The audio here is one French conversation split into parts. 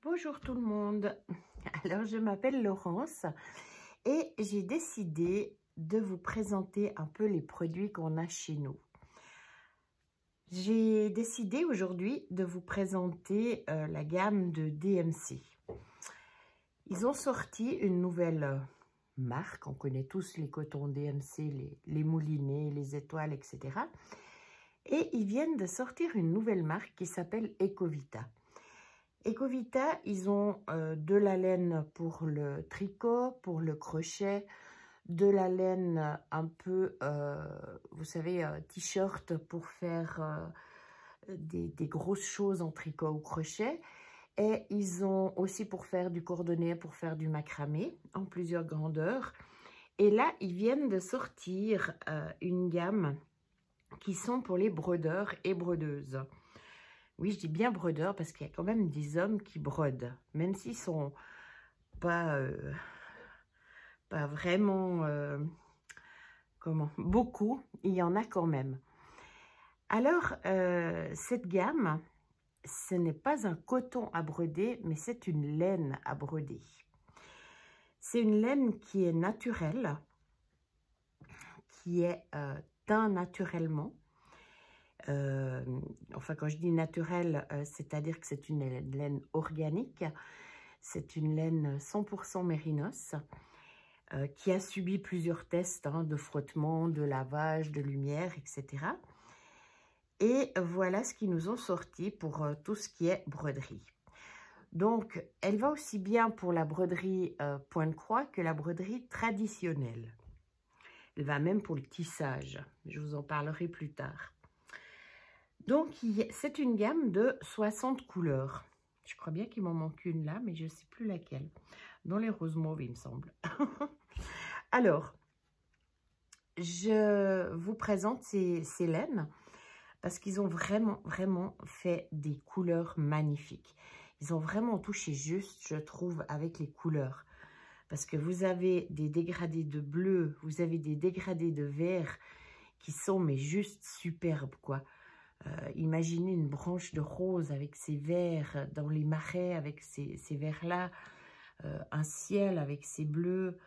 Bonjour tout le monde. Alors je m'appelle Laurence et j'ai décidé de vous présenter un peu les produits qu'on a chez nous. J'ai décidé aujourd'hui de vous présenter la gamme de DMC. Ils ont sorti une nouvelle marque, on connaît tous les cotons DMC, les moulinets, les étoiles, etc. Et ils viennent de sortir une nouvelle marque qui s'appelle Ecovita. Ecovita, ils ont de la laine pour le tricot, pour le crochet, de la laine un peu, vous savez, t-shirt pour faire des grosses choses en tricot ou crochet. Et ils ont aussi pour faire du cordonnier, pour faire du macramé en plusieurs grandeurs. Et là, ils viennent de sortir une gamme qui sont pour les brodeurs et brodeuses. Oui, je dis bien brodeurs parce qu'il y a quand même des hommes qui brodent, même s'ils sont pas vraiment, beaucoup, il y en a quand même. Alors, cette gamme, ce n'est pas un coton à broder, mais c'est une laine à broder. C'est une laine qui est naturelle, qui est teint naturellement. Enfin, quand je dis naturelle, c'est-à-dire que c'est une laine organique. C'est une laine 100% mérinos qui a subi plusieurs tests de frottement, de lavage, de lumière, etc. Et voilà ce qu'ils nous ont sorti pour tout ce qui est broderie. Donc, elle va aussi bien pour la broderie pointe-croix que la broderie traditionnelle. Elle va même pour le tissage. Je vous en parlerai plus tard. Donc, c'est une gamme de 60 couleurs. Je crois bien qu'il m'en manque une là, mais je ne sais plus laquelle. Dans les roses mauves, il me semble. Alors, je vous présente ces laines parce qu'ils ont vraiment fait des couleurs magnifiques. Ils ont vraiment touché juste, je trouve, avec les couleurs. Parce que vous avez des dégradés de bleu, vous avez des dégradés de vert qui sont mais juste superbes, quoi. Imaginez une branche de rose avec ses verts dans les marais, avec ces verts-là, un ciel avec ses bleus.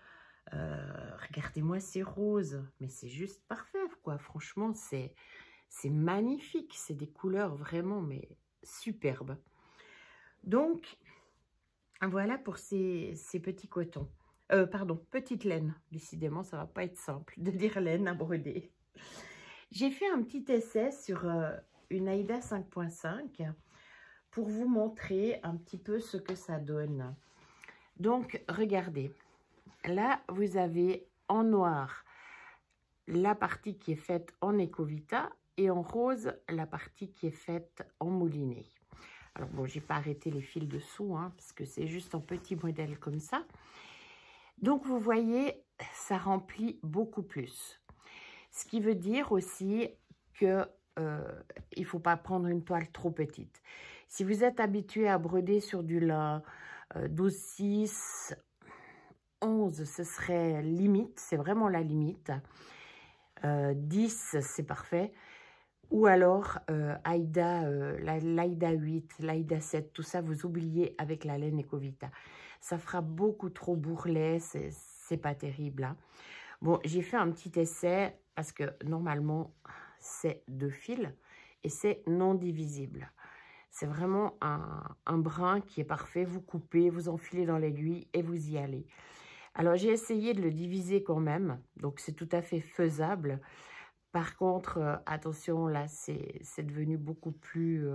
Regardez-moi ces roses, mais c'est juste parfait, quoi. Franchement, c'est magnifique. C'est des couleurs vraiment, mais superbes. Donc, voilà pour ces petits cotons. Pardon, petite laine. Décidément, ça va pas être simple de dire laine à broder. J'ai fait un petit essai sur une Aïda 5.5 pour vous montrer un petit peu ce que ça donne. Donc, regardez. Là, vous avez en noir la partie qui est faite en Ecovita et en rose la partie qui est faite en moulinet. Alors, bon, j'ai pas arrêté les fils dessous, parce que c'est juste un petit modèle comme ça. Donc, vous voyez, ça remplit beaucoup plus. Ce qui veut dire aussi que il ne faut pas prendre une toile trop petite. Si vous êtes habitué à broder sur du lin 12-6, 11, ce serait limite, c'est vraiment la limite. 10, c'est parfait. Ou alors l'Aïda 8, l'Aïda 7, tout ça, vous oubliez avec la laine Ecovita. Ça fera beaucoup trop bourrelet, c'est pas terrible. Bon, j'ai fait un petit essai parce que normalement, c'est 2 fils et c'est non divisible. C'est vraiment un brin qui est parfait. Vous coupez, vous enfilez dans l'aiguille et vous y allez. Alors, j'ai essayé de le diviser quand même. Donc, c'est tout à fait faisable. Par contre, attention, là, c'est devenu beaucoup plus...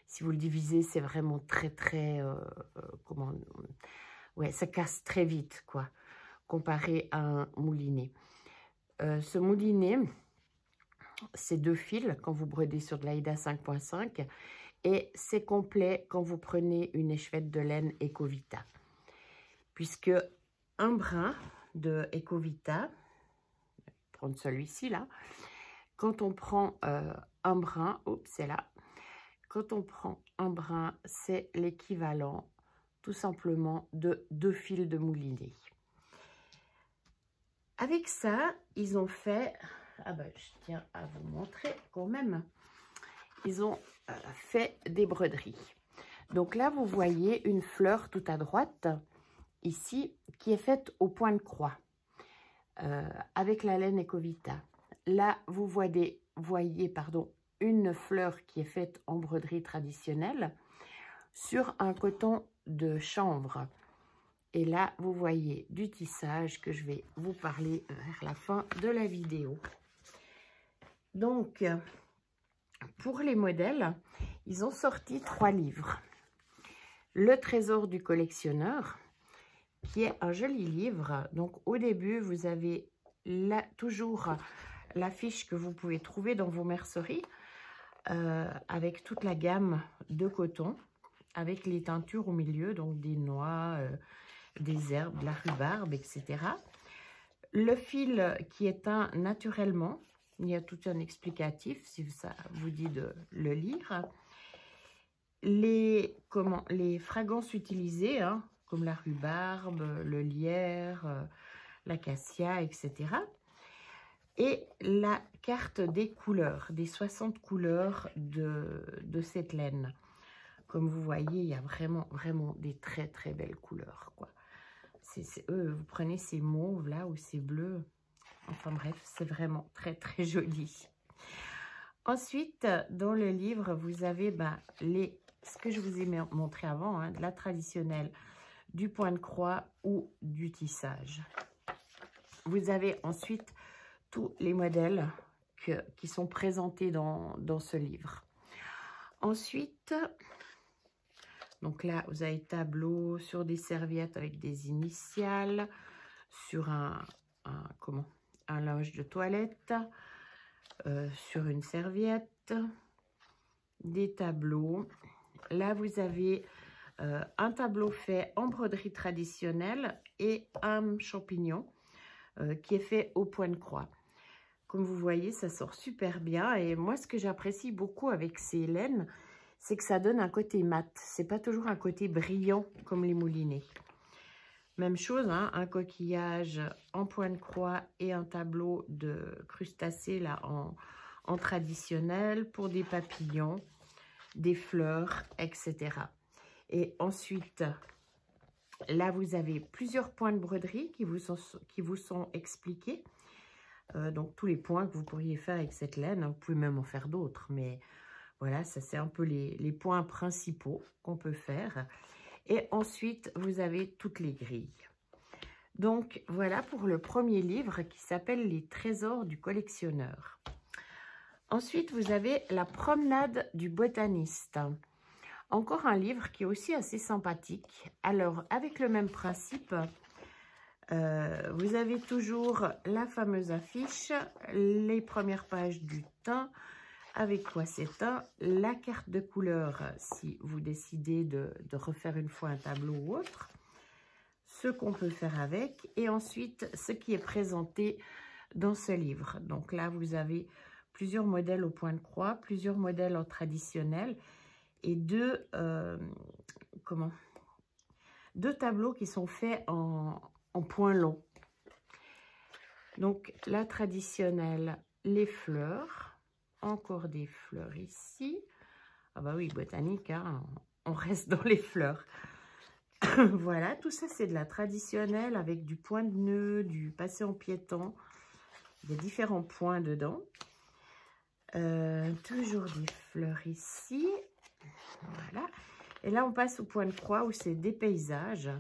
si vous le divisez, c'est vraiment très... comment... Ouais, ça casse très vite, quoi, comparé à un moulinet. Ce moulinet, c'est 2 fils quand vous brodez sur de l'Aïda 5.5 et c'est complet quand vous prenez une échevette de laine Ecovita. Puisque un brin de Ecovita, je vais prendre celui-ci là, quand on prend un brin, oups, c'est là, quand on prend un brin, c'est l'équivalent tout simplement de 2 fils de moulinet. Avec ça, ils ont fait, je tiens à vous montrer quand même, ils ont fait des broderies. Donc là, vous voyez une fleur tout à droite, ici, qui est faite au point de croix, avec la laine Ecovita. Là, vous voyez, une fleur qui est faite en broderie traditionnelle sur un coton de chanvre. Et là, vous voyez du tissage que je vais vous parler vers la fin de la vidéo. Donc, pour les modèles, ils ont sorti 3 livres. Le trésor du collectionneur, qui est un joli livre. Donc, au début, vous avez là, toujours l'affiche que vous pouvez trouver dans vos merceries, avec toute la gamme de coton, avec les teintures au milieu, donc des noix, des herbes, de la rhubarbe, etc. Le fil qui est teint naturellement, il y a tout un explicatif, si ça vous dit de le lire. Les fragrances utilisées, hein, comme la rhubarbe, le lierre, l'acacia, etc. Et la carte des couleurs, des 60 couleurs de cette laine. Comme vous voyez, il y a vraiment des très très belles couleurs, quoi. Vous prenez ces mauves là ou ces bleus. Enfin bref, c'est vraiment très très joli. Ensuite, dans le livre, vous avez ce que je vous ai montré avant, hein, de la traditionnelle, du point de croix ou du tissage. Vous avez ensuite tous les modèles qui sont présentés dans ce livre. Ensuite, donc là, vous avez tableau sur des serviettes avec des initiales, sur un linge de toilette, sur une serviette, des tableaux. Là, vous avez un tableau fait en broderie traditionnelle et un champignon qui est fait au point de croix. Comme vous voyez, ça sort super bien. Et moi, ce que j'apprécie beaucoup avec ces laines, c'est que ça donne un côté mat. C'est pas toujours un côté brillant comme les moulinets. Même chose, hein, un coquillage en point de croix et un tableau de crustacés là, en traditionnel pour des papillons, des fleurs, etc. Et ensuite, là, vous avez plusieurs points de broderie qui vous sont expliqués. Donc, tous les points que vous pourriez faire avec cette laine. Vous pouvez même en faire d'autres, mais voilà, ça c'est un peu les points principaux qu'on peut faire. Et ensuite, vous avez toutes les grilles. Donc, voilà pour le premier livre qui s'appelle « Les trésors du collectionneur ». Ensuite, vous avez « La promenade du botaniste ». Encore un livre qui est aussi assez sympathique. Alors, avec le même principe, vous avez toujours la fameuse affiche, les premières pages du teint, avec quoi c'est teint, la carte de couleur si vous décidez de refaire une fois un tableau ou autre, ce qu'on peut faire avec, et ensuite ce qui est présenté dans ce livre. Donc là, vous avez plusieurs modèles au point de croix, plusieurs modèles en traditionnel, et deux tableaux qui sont faits en point long. Donc la traditionnelle, les fleurs, encore des fleurs ici. Ah bah oui, botanique, hein, on reste dans les fleurs. Voilà, tout ça c'est de la traditionnelle avec du point de nœud, du passé en piéton. Il y a différents points dedans. Toujours des fleurs ici. Voilà. Et là, on passe au point de croix où c'est des paysages.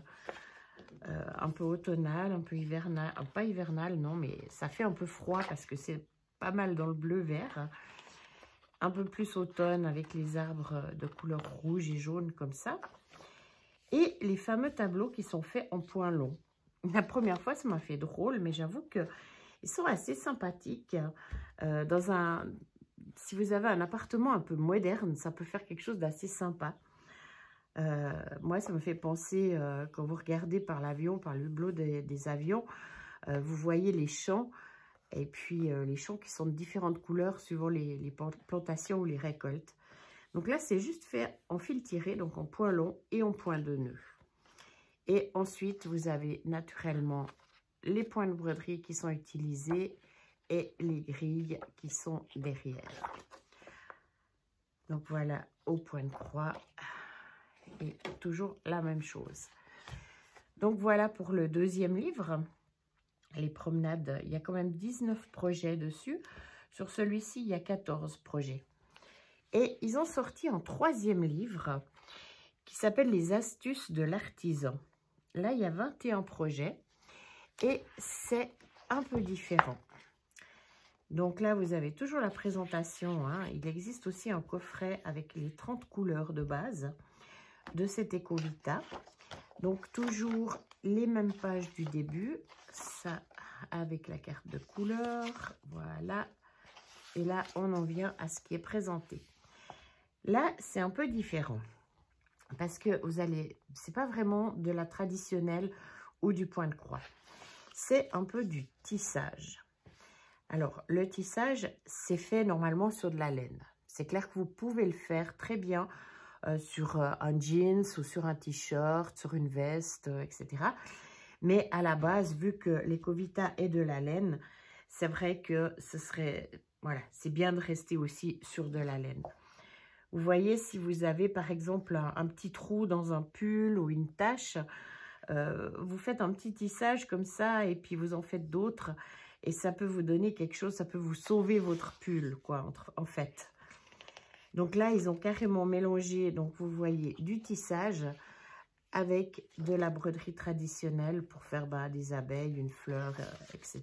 Un peu automnal, un peu hivernal. Pas hivernal, non, mais ça fait un peu froid parce que c'est pas mal dans le bleu-vert. Un peu plus automne avec les arbres de couleur rouge et jaune comme ça. Et les fameux tableaux qui sont faits en point long. La première fois, ça m'a fait drôle, mais j'avoue qu'ils sont assez sympathiques. Si vous avez un appartement un peu moderne, ça peut faire quelque chose d'assez sympa. Moi, ça me fait penser, quand vous regardez par l'avion, par le hublot des avions, vous voyez les champs, et puis les champs qui sont de différentes couleurs suivant les plantations ou les récoltes. Donc là, c'est juste fait en fil tiré, donc en point long et en point de nœud. Et ensuite, vous avez naturellement les points de broderie qui sont utilisés et les grilles qui sont derrière. Donc voilà, au point de croix et toujours la même chose. Donc voilà pour le deuxième livre. Les promenades, il y a quand même 19 projets dessus. Sur celui-ci, il y a 14 projets. Et ils ont sorti un troisième livre qui s'appelle Les astuces de l'artisan. Là, il y a 21 projets et c'est un peu différent. Donc là, vous avez toujours la présentation. Hein. Il existe aussi un coffret avec les 30 couleurs de base de cet Ecovita. Donc toujours les mêmes pages du début. Ça avec la carte de couleur. Voilà. Et là, on en vient à ce qui est présenté. Là, c'est un peu différent. Parce que vous allez, c'est pas vraiment de la traditionnelle ou du point de croix. C'est un peu du tissage. Alors, le tissage, c'est fait normalement sur de la laine. C'est clair que vous pouvez le faire très bien sur un jeans ou sur un t-shirt, sur une veste, etc. Mais à la base, vu que l'Ecovita est de la laine, c'est vrai que ce serait, voilà, c'est bien de rester aussi sur de la laine. Vous voyez, si vous avez par exemple un petit trou dans un pull ou une tache, vous faites un petit tissage comme ça et puis vous en faites d'autres et ça peut vous donner quelque chose, ça peut vous sauver votre pull, quoi, en fait. Donc là, ils ont carrément mélangé, donc vous voyez, du tissage avec de la broderie traditionnelle pour faire des abeilles, une fleur, etc.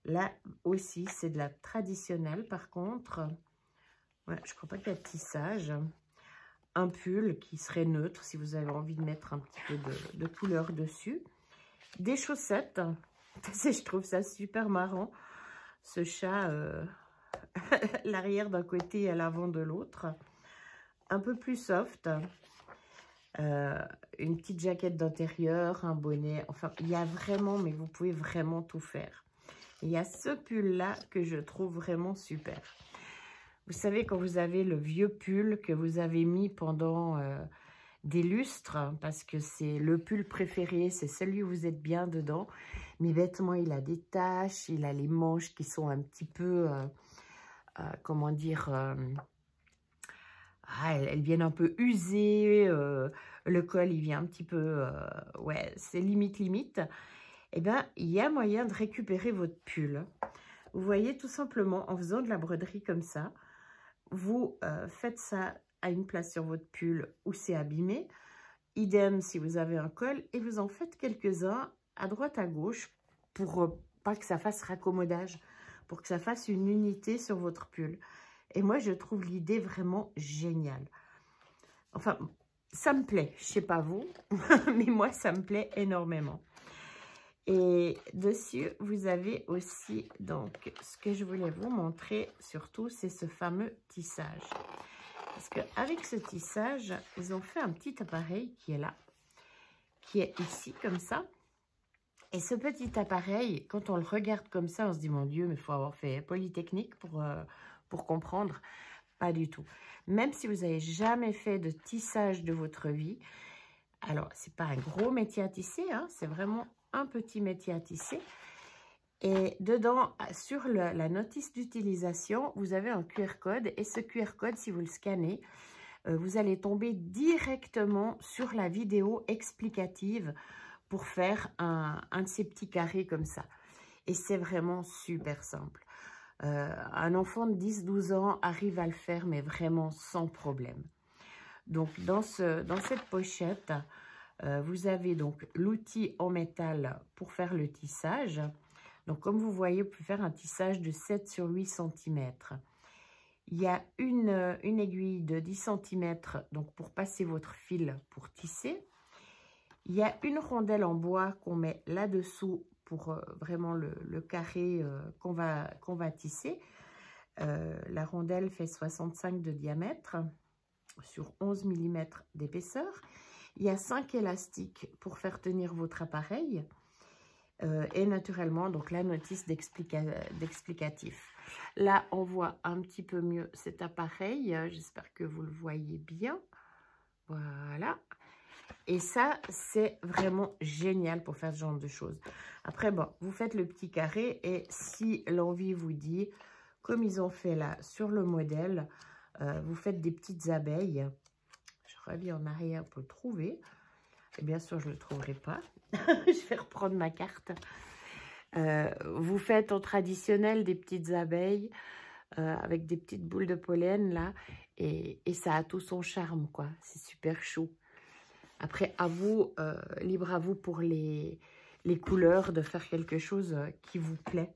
Là aussi, c'est de la traditionnelle par contre. Ouais, je ne crois pas qu'il y a de tissage. Un pull qui serait neutre si vous avez envie de mettre un petit peu de couleur dessus. Des chaussettes. Je trouve ça super marrant. Ce chat, l'arrière d'un côté et l'avant de l'autre. Un peu plus soft. Une petite jaquette d'intérieur, un bonnet. Enfin, il y a vraiment, mais vous pouvez vraiment tout faire. Il y a ce pull-là que je trouve vraiment super. Vous savez, quand vous avez le vieux pull que vous avez mis pendant des lustres, parce que c'est le pull préféré, c'est celui où vous êtes bien dedans, mais bêtement, il a des taches, il a les manches qui sont un petit peu, comment dire, elles viennent un peu usées, le col, il vient un petit peu, ouais, c'est limite. Eh bien, il y a moyen de récupérer votre pull. Vous voyez, tout simplement, en faisant de la broderie comme ça, vous faites ça à une place sur votre pull où c'est abîmé. Idem si vous avez un col et vous en faites quelques-uns à droite à gauche pour pas que ça fasse raccommodage, pour que ça fasse une unité sur votre pull. Et moi, je trouve l'idée vraiment géniale. Enfin, ça me plaît. Je sais pas vous, mais moi, ça me plaît énormément. Et dessus, vous avez aussi, donc, ce que je voulais vous montrer, surtout, c'est ce fameux tissage. Parce qu'avec ce tissage, ils ont fait un petit appareil qui est là, qui est ici, comme ça. Et ce petit appareil, quand on le regarde comme ça, on se dit, mon Dieu, mais il faut avoir fait Polytechnique pour comprendre. Pas du tout. Même si vous n'avez jamais fait de tissage de votre vie, alors, c'est pas un gros métier à tisser, hein, c'est vraiment un petit métier à tisser. Et dedans, sur la notice d'utilisation, vous avez un QR code. Et ce QR code, si vous le scannez, vous allez tomber directement sur la vidéo explicative pour faire un de ces petits carrés comme ça. Et c'est vraiment super simple. Un enfant de 10-12 ans arrive à le faire, mais vraiment sans problème. Donc, dans cette pochette, vous avez donc l'outil en métal pour faire le tissage. Donc, comme vous voyez, vous pouvez faire un tissage de 7 sur 8 cm. Il y a une aiguille de 10 cm donc pour passer votre fil pour tisser. Il y a une rondelle en bois qu'on met là-dessous pour vraiment le carré qu'on va tisser. La rondelle fait 65 de diamètre sur 11 mm d'épaisseur. Il y a 5 élastiques pour faire tenir votre appareil. Et naturellement, donc la notice d'explicatif. Là, on voit un petit peu mieux cet appareil. J'espère que vous le voyez bien. Voilà. Et ça, c'est vraiment génial pour faire ce genre de choses. Après, bon, vous faites le petit carré et si l'envie vous dit, comme ils ont fait là sur le modèle, vous faites des petites abeilles. Je reviens en arrière pour le trouver. Et bien sûr, je ne le trouverai pas. Je vais reprendre ma carte. Vous faites en traditionnel des petites abeilles avec des petites boules de pollen là. Et ça a tout son charme, quoi. C'est super chaud. Après, à vous, libre à vous pour les couleurs, de faire quelque chose qui vous plaît.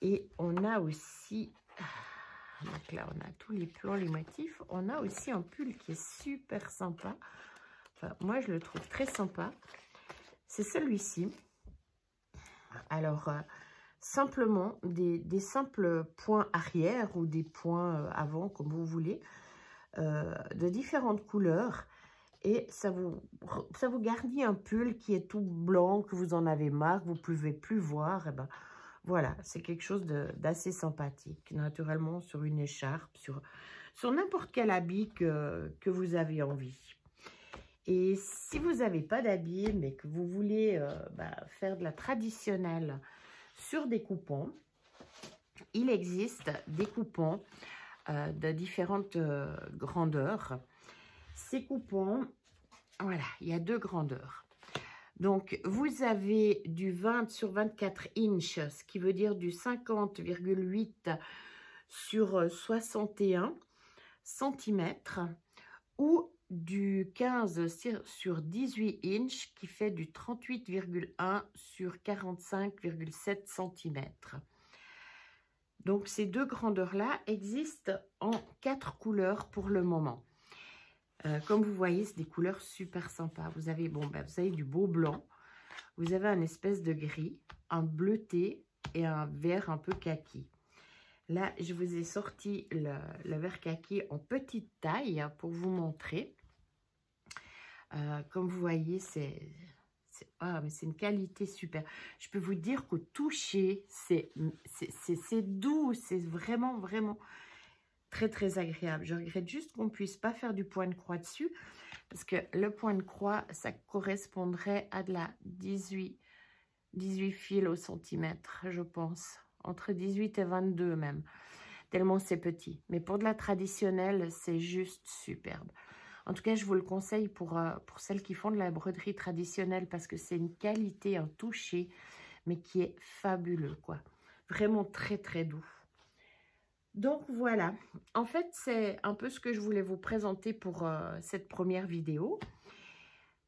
Et on a aussi... Donc là, on a tous les plans, les motifs. On a aussi un pull qui est super sympa. Enfin, moi, je le trouve très sympa. C'est celui-ci. Alors, simplement, des simples points arrière ou des points avant, comme vous voulez, de différentes couleurs. Et ça vous garnit un pull qui est tout blanc, que vous en avez marre, que vous ne pouvez plus voir. Et ben, voilà, c'est quelque chose d'assez sympathique. Naturellement, sur une écharpe, sur n'importe quel habit que vous avez envie. Et si vous n'avez pas d'habit, mais que vous voulez faire de la traditionnelle sur des coupons, il existe des coupons de différentes grandeurs. Ces coupons, voilà, il y a 2 grandeurs. Donc, vous avez du 20 sur 24 inches, ce qui veut dire du 50,8 sur 61 cm, ou du 15 sur 18 inches, qui fait du 38,1 sur 45,7 cm. Donc, ces 2 grandeurs-là existent en 4 couleurs pour le moment. Comme vous voyez, c'est des couleurs super sympas. Vous avez, vous avez du beau blanc, vous avez un espèce de gris, un bleuté et un vert un peu kaki. Là, je vous ai sorti le vert kaki en petite taille pour vous montrer. Comme vous voyez, c'est une qualité super. Je peux vous dire qu'au toucher, c'est doux, c'est vraiment, vraiment... très, très agréable. Je regrette juste qu'on ne puisse pas faire du point de croix dessus. Parce que le point de croix, ça correspondrait à de la 18 fils au centimètre, je pense. Entre 18 et 22 même. Tellement c'est petit. Mais pour de la traditionnelle, c'est juste superbe. En tout cas, je vous le conseille pour celles qui font de la broderie traditionnelle. Parce que c'est une qualité, un toucher, mais qui est fabuleux, quoi. Vraiment très, très doux. Donc voilà, en fait c'est un peu ce que je voulais vous présenter pour cette première vidéo.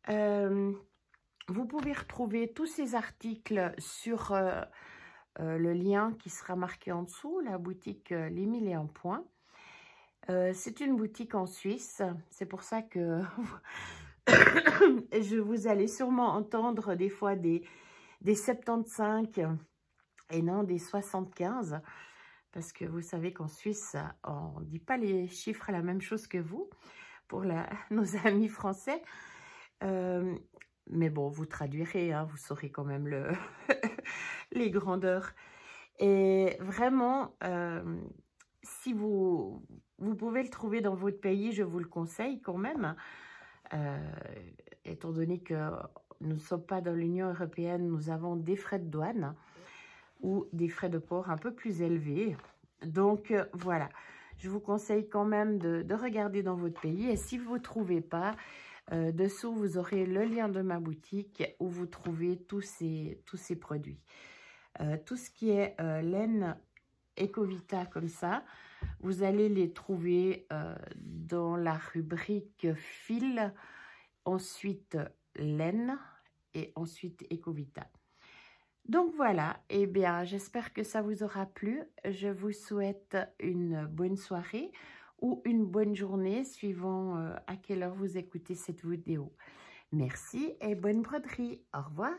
Vous pouvez retrouver tous ces articles sur le lien qui sera marqué en dessous, la boutique Les Mille et un Points. C'est une boutique en Suisse, c'est pour ça que vous allez sûrement entendre des fois des 75 et non des 75. Parce que vous savez qu'en Suisse, on ne dit pas les chiffres à la même chose que vous, pour nos amis français. Mais bon, vous traduirez, hein, vous saurez quand même les grandeurs. Et vraiment, si vous pouvez le trouver dans votre pays, je vous le conseille quand même. Étant donné que nous ne sommes pas dans l'Union européenne, nous avons des frais de douane ou des frais de port un peu plus élevés. Donc, voilà. Je vous conseille quand même de regarder dans votre pays. Et si vous ne trouvez pas, dessous, vous aurez le lien de ma boutique où vous trouvez tous ces produits. Tout ce qui est laine Ecovita comme ça, vous allez les trouver dans la rubrique fil, ensuite laine et ensuite Ecovita. Donc voilà, eh bien, j'espère que ça vous aura plu. Je vous souhaite une bonne soirée ou une bonne journée, suivant à quelle heure vous écoutez cette vidéo. Merci et bonne broderie. Au revoir.